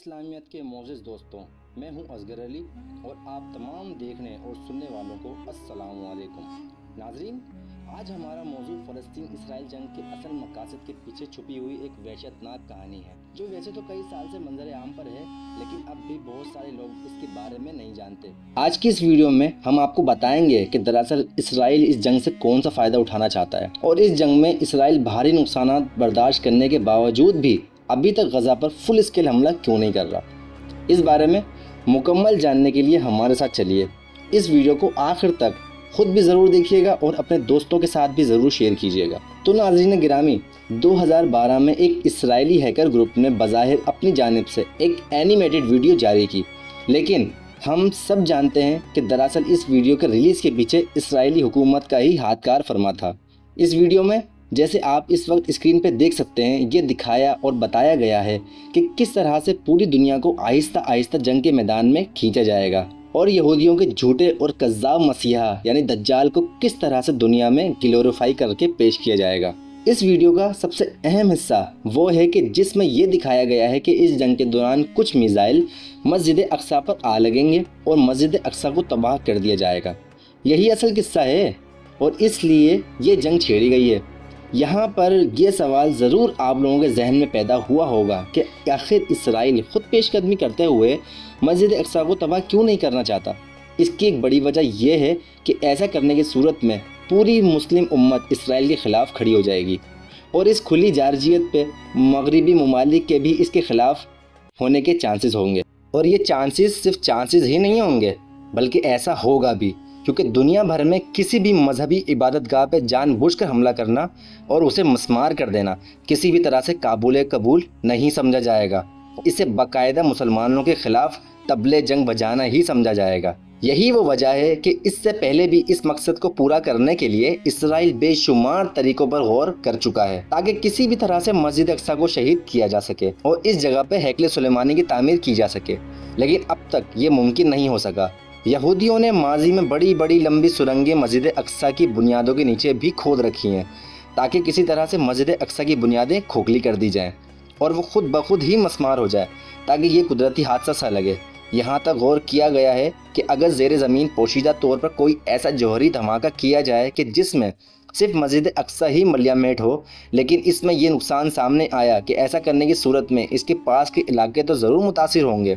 اسلامیت کے معزز دوستوں، میں ہوں اصغر علی اور آپ تمام دیکھنے اور سننے والوں کو السلام علیکم۔ ناظرین، آج ہمارا موضوع فلسطین اسرائیل جنگ کے اصل مقاصد کے پیچھے چھپی ہوئی ایک وحشتناک کہانی ہے، جو ویسے تو کئی سال سے منظر عام پر ہے، لیکن اب بھی بہت سارے لوگ اس کے بارے میں نہیں جانتے۔ آج کی اس ویڈیو میں ہم آپ کو بتائیں گے کہ دراصل اسرائیل اس جنگ سے کون سا فائدہ اٹھانا چاہتا ہے، اور اس جنگ میں اسرائیل بھاری نقصانات برداشت کرنے کے باوجود بھی ابھی تک غزہ پر فل اسکیل حملہ کیوں نہیں کر رہا۔ اس بارے میں مکمل جاننے کے لیے ہمارے ساتھ چلیے۔ اس ویڈیو کو آخر تک خود بھی ضرور دیکھیے گا اور اپنے دوستوں کے ساتھ بھی ضرور شیئر کیجیے گا۔ تو ناظرین گرامی، 2012 میں ایک اسرائیلی ہیکر گروپ نے بظاہر اپنی جانب سے ایک اینیمیٹڈ ویڈیو جاری کی، لیکن ہم سب جانتے ہیں کہ دراصل اس ویڈیو کے ریلیز کے پیچھے اسرائیلی حکومت کا ہی ہاتھ کار فرما تھا۔ اس ویڈیو میں جیسے آپ اس وقت اسکرین پہ دیکھ سکتے ہیں، یہ دکھایا اور بتایا گیا ہے کہ کس طرح سے پوری دنیا کو آہستہ آہستہ جنگ کے میدان میں کھینچا جائے گا، اور یہودیوں کے جھوٹے اور کذاب مسیحا یعنی دجال کو کس طرح سے دنیا میں گلوریفائی کر کے پیش کیا جائے گا۔ اس ویڈیو کا سب سے اہم حصہ وہ ہے کہ جس میں یہ دکھایا گیا ہے کہ اس جنگ کے دوران کچھ میزائل مسجد اقصیٰ پر آ لگیں گے اور مسجد اقصیٰ کو تباہ کر دیا جائے گا۔ یہی اصل قصہ ہے اور اس لیے یہ جنگ چھیڑی گئی ہے۔ یہاں پر یہ سوال ضرور آپ لوگوں کے ذہن میں پیدا ہوا ہوگا کہ آخر اسرائیل خود پیش قدمی کرتے ہوئے مسجد اقصیٰ کو تباہ کیوں نہیں کرنا چاہتا۔ اس کی ایک بڑی وجہ یہ ہے کہ ایسا کرنے کی صورت میں پوری مسلم امت اسرائیل کے خلاف کھڑی ہو جائے گی، اور اس کھلی جارحیت پہ مغربی ممالک کے بھی اس کے خلاف ہونے کے چانسز ہوں گے، اور یہ چانسز صرف چانسز ہی نہیں ہوں گے بلکہ ایسا ہوگا بھی، کیونکہ دنیا بھر میں کسی بھی مذہبی عبادت گاہ پہ جان بوجھ کر حملہ کرنا اور اسے مسمار کر دینا کسی بھی طرح سے قبول نہیں سمجھا جائے گا۔ اسے باقاعدہ مسلمانوں کے خلاف طبلِ جنگ بجانا ہی سمجھا جائے گا۔ یہی وہ وجہ ہے کہ اس سے پہلے بھی اس مقصد کو پورا کرنے کے لیے اسرائیل بے شمار طریقوں پر غور کر چکا ہے تاکہ کسی بھی طرح سے مسجد اقصیٰ کو شہید کیا جا سکے اور اس جگہ پہ ہیکل سلیمانی کی تعمیر کی جا سکے، لیکن اب تک یہ ممکن نہیں ہو سکا۔ یہودیوں نے ماضی میں بڑی بڑی لمبی سرنگیں مسجد اقصیٰ کی بنیادوں کے نیچے بھی کھود رکھی ہیں تاکہ کسی طرح سے مسجد اقصیٰ کی بنیادیں کھوکھلی کر دی جائیں اور وہ خود بخود ہی مسمار ہو جائے تاکہ یہ قدرتی حادثہ سا لگے۔ یہاں تک غور کیا گیا ہے کہ اگر زیر زمین پوشیدہ طور پر کوئی ایسا جوہری دھماکہ کیا جائے کہ جس میں صرف مسجد اقصیٰ ہی ملیامٹ ہو، لیکن اس میں یہ نقصان سامنے آیا کہ ایسا کرنے کی صورت میں اس کے پاس کے علاقے تو ضرور متاثر ہوں گے،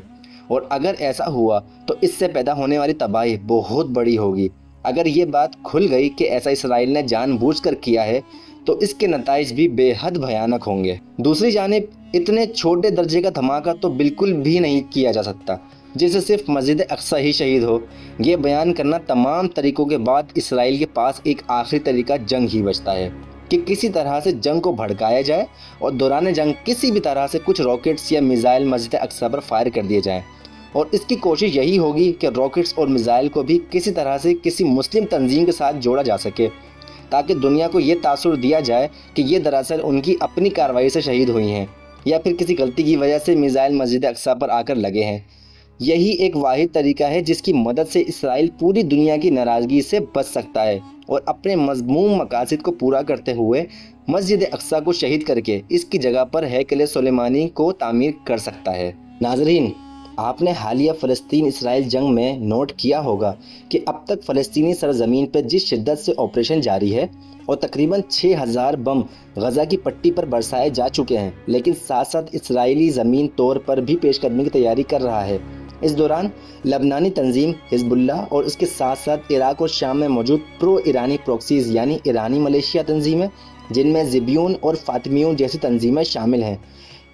اور اگر ایسا ہوا تو اس سے پیدا ہونے والی تباہی بہت بڑی ہوگی۔ اگر یہ بات کھل گئی کہ ایسا اسرائیل نے جان بوجھ کر کیا ہے تو اس کے نتائج بھی بے حد بھیانک ہوں گے۔ دوسری جانب اتنے چھوٹے درجے کا دھماکہ تو بالکل بھی نہیں کیا جا سکتا جس سے صرف مسجد اقصیٰ ہی شہید ہو۔ یہ بیان کرنا تمام طریقوں کے بعد اسرائیل کے پاس ایک آخری طریقہ جنگ ہی بچتا ہے کہ کسی طرح سے جنگ کو بھڑکایا جائے اور دوران جنگ کسی بھی طرح سے کچھ راکٹس یا میزائل مسجد اقصیٰ پر فائر کر دیے جائیں، اور اس کی کوشش یہی ہوگی کہ راکٹس اور میزائل کو بھی کسی طرح سے کسی مسلم تنظیم کے ساتھ جوڑا جا سکے تاکہ دنیا کو یہ تاثر دیا جائے کہ یہ دراصل ان کی اپنی کارروائی سے شہید ہوئی ہیں یا پھر کسی غلطی کی وجہ سے میزائل مسجد اقصیٰ پر آ کر لگے ہیں۔ یہی ایک واحد طریقہ ہے جس کی مدد سے اسرائیل پوری دنیا کی ناراضگی سے بچ سکتا ہے اور اپنے مذموم مقاصد کو پورا کرتے ہوئے مسجد اقصیٰ کو شہید کر کے اس کی جگہ پر ہیکل سلیمانی کو تعمیر کر سکتا ہے۔ ناظرین، آپ نے حالیہ فلسطین اسرائیل جنگ میں نوٹ کیا ہوگا کہ اب تک فلسطینی سرزمین پر جس شدت سے آپریشن جاری ہے اور تقریباً 6000 بم غزہ کی پٹی پر برسائے جا چکے ہیں، لیکن ساتھ ساتھ اسرائیلی زمین طور پر بھی پیش قدمی کی تیاری کر رہا ہے۔ اس دوران لبنانی تنظیم حزب اللہ اور اس کے ساتھ ساتھ عراق اور شام میں موجود پرو ایرانی پروکسیز یعنی ایرانی ملیشیا تنظیمیں، جن میں زبیون اور فاطمیون جیسی تنظیمیں شامل ہیں،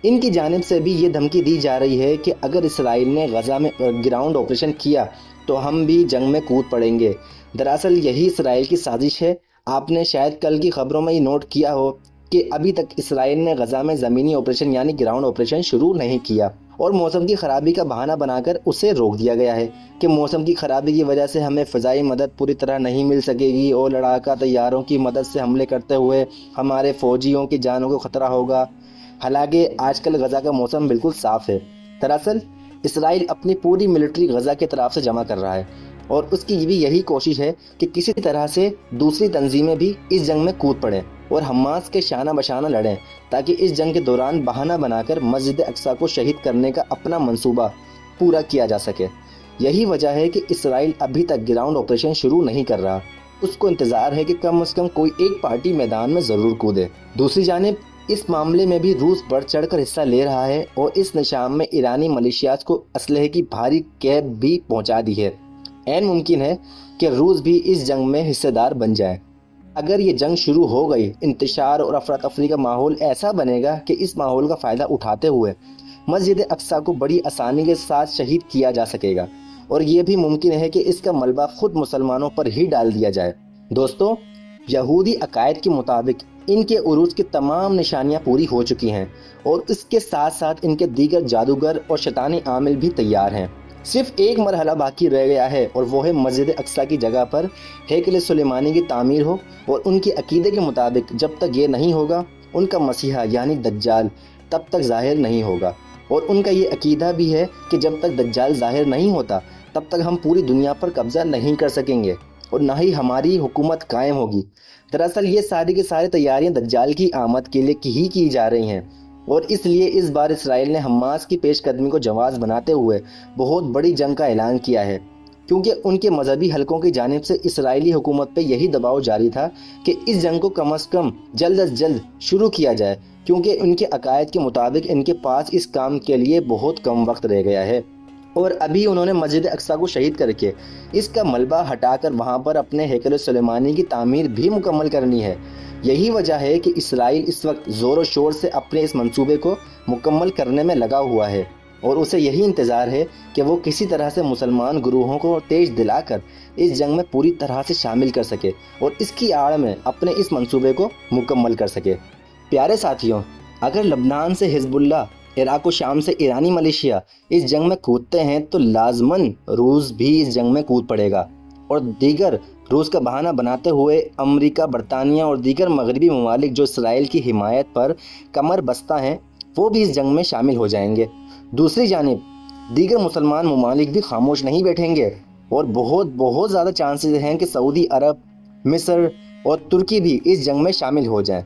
ان کی جانب سے بھی یہ دھمکی دی جا رہی ہے کہ اگر اسرائیل نے غزہ میں گراؤنڈ آپریشن کیا تو ہم بھی جنگ میں کود پڑیں گے۔ دراصل یہی اسرائیل کی سازش ہے۔ آپ نے شاید کل کی خبروں میں یہ نوٹ کیا ہو کہ ابھی تک اسرائیل نے غزہ میں زمینی آپریشن یعنی گراؤنڈ آپریشن شروع نہیں کیا، اور موسم کی خرابی کا بہانہ بنا کر اسے روک دیا گیا ہے کہ موسم کی خرابی کی وجہ سے ہمیں فضائی مدد پوری طرح نہیں مل سکے گی اور لڑاکا طیاروں کی مدد سے حملے کرتے ہوئے ہمارے فوجیوں کی جانوں کو خطرہ ہوگا۔ حالانکہ آج کل غزہ کا موسم بالکل صاف ہے۔ دراصل اسرائیل اپنی پوری ملٹری غزہ کی طرف سے جمع کر رہا ہے اور اس کی بھی یہی کوشش ہے کہ کسی طرح سے دوسری تنظیمیں بھی اس جنگ میں کود پڑیں اور حماس کے شانہ بشانہ لڑیں تاکہ اس جنگ کے دوران بہانہ بنا کر مسجد اقصیٰ کو شہید کرنے کا اپنا منصوبہ پورا کیا جا سکے۔ یہی وجہ ہے کہ اسرائیل ابھی تک گراؤنڈ آپریشن شروع نہیں کر رہا۔ اس کو انتظار ہے کہ کم از کم کوئی ایک پارٹی میدان میں ضرور کودے۔ دوسری جانب اس معاملے میں بھی روس بڑھ چڑھ کر حصہ لے رہا ہے اور اس نشان میں ایرانی ملیشیات کو اسلحے کی بھاری کیب بھی پہنچا دی ہے۔ عین ممکن ہے کہ روس بھی اس جنگ میں حصہ دار بن جائے۔ اگر یہ جنگ شروع ہو گئی، انتشار اور افراتفری کا ماحول ایسا بنے گا کہ اس ماحول کا فائدہ اٹھاتے ہوئے مسجد اقصیٰ کو بڑی آسانی کے ساتھ شہید کیا جا سکے گا، اور یہ بھی ممکن ہے کہ اس کا ملبہ خود مسلمانوں پر ہی ڈال دیا جائے۔ دوستو، یہودی عقائد کے مطابق ان کے عروج کی تمام نشانیاں پوری ہو چکی ہیں، اور اس کے ساتھ ساتھ ان کے دیگر جادوگر اور شیطانی عامل بھی تیار ہیں۔ صرف ایک مرحلہ باقی رہ گیا ہے، اور وہ ہے مسجد اقصیٰ کی جگہ پر ہیکل سلیمانی کی تعمیر ہو، اور ان کے عقیدے کے مطابق جب تک یہ نہیں ہوگا ان کا مسیحا یعنی دجال تب تک ظاہر نہیں ہوگا، اور ان کا یہ عقیدہ بھی ہے کہ جب تک دجال ظاہر نہیں ہوتا تب تک ہم پوری دنیا پر قبضہ نہیں کر سکیں گے اور نہ ہی ہماری حکومت قائم ہوگی۔ دراصل یہ ساری کی ساری تیاریاں دجال کی آمد کے لیے ہی کی جا رہی ہیں، اور اس لیے اس بار اسرائیل نے حماس کی پیش قدمی کو جواز بناتے ہوئے بہت بڑی جنگ کا اعلان کیا ہے، کیونکہ ان کے مذہبی حلقوں کی جانب سے اسرائیلی حکومت پہ یہی دباؤ جاری تھا کہ اس جنگ کو کم از کم جلد از جلد شروع کیا جائے، کیونکہ ان کے عقائد کے مطابق ان کے پاس اس کام کے لیے بہت کم وقت رہ گیا ہے، اور ابھی انہوں نے مسجد اقصیٰ کو شہید کر کے اس کا ملبہ ہٹا کر وہاں پر اپنے ہیکل سلیمانی کی تعمیر بھی مکمل کرنی ہے۔ یہی وجہ ہے کہ اسرائیل اس وقت زور و شور سے اپنے اس منصوبے کو مکمل کرنے میں لگا ہوا ہے، اور اسے یہی انتظار ہے کہ وہ کسی طرح سے مسلمان گروہوں کو تیز دلا کر اس جنگ میں پوری طرح سے شامل کر سکے اور اس کی آڑ میں اپنے اس منصوبے کو مکمل کر سکے۔ پیارے ساتھیوں، اگر لبنان سے حزب اللہ، عراق و شام سے ایرانی ملیشیا اس جنگ میں کودتے ہیں تو لازماً روس بھی اس جنگ میں کود پڑے گا، اور دیگر روس کا بہانہ بناتے ہوئے امریکہ، برطانیہ اور دیگر مغربی ممالک جو اسرائیل کی حمایت پر کمر بستہ ہیں وہ بھی اس جنگ میں شامل ہو جائیں گے۔ دوسری جانب دیگر مسلمان ممالک بھی خاموش نہیں بیٹھیں گے، اور بہت زیادہ چانسز ہیں کہ سعودی عرب، مصر اور ترکی بھی اس جنگ میں شامل ہو جائیں۔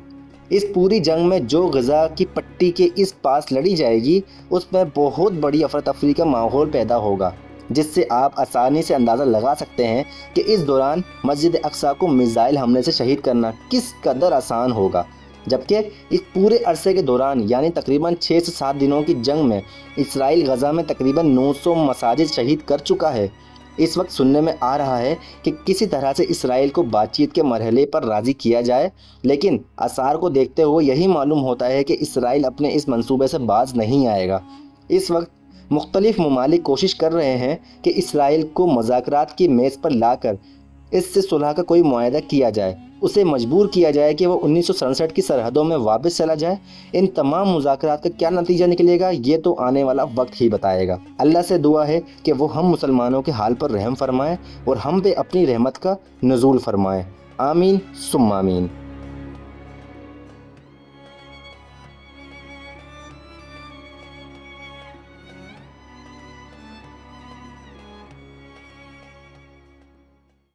اس پوری جنگ میں جو غزہ کی پٹی کے اس پاس لڑی جائے گی اس میں بہت بڑی افراتفری کا ماحول پیدا ہوگا، جس سے آپ آسانی سے اندازہ لگا سکتے ہیں کہ اس دوران مسجد اقصیٰ کو میزائل حملے سے شہید کرنا کس قدر آسان ہوگا، جبکہ اس پورے عرصے کے دوران یعنی تقریباً 6 سے 7 دنوں کی جنگ میں اسرائیل غزہ میں تقریباً 900 مساجد شہید کر چکا ہے۔ اس وقت سننے میں آ رہا ہے کہ کسی طرح سے اسرائیل کو بات چیت کے مرحلے پر راضی کیا جائے، لیکن آثار کو دیکھتے ہوئے یہی معلوم ہوتا ہے کہ اسرائیل اپنے اس منصوبے سے باز نہیں آئے گا۔ اس وقت مختلف ممالک کوشش کر رہے ہیں کہ اسرائیل کو مذاکرات کی میز پر لا کر اس سے صلح کا کوئی معاہدہ کیا جائے، اسے مجبور کیا جائے کہ وہ 1967 کی سرحدوں میں واپس چلا جائے۔ ان تمام مذاکرات کا کیا نتیجہ نکلے گا یہ تو آنے والا وقت ہی بتائے گا۔ اللہ سے دعا ہے کہ وہ ہم مسلمانوں کے حال پر رحم فرمائے اور ہم پہ اپنی رحمت کا نزول فرمائے۔ آمین ثم آمین۔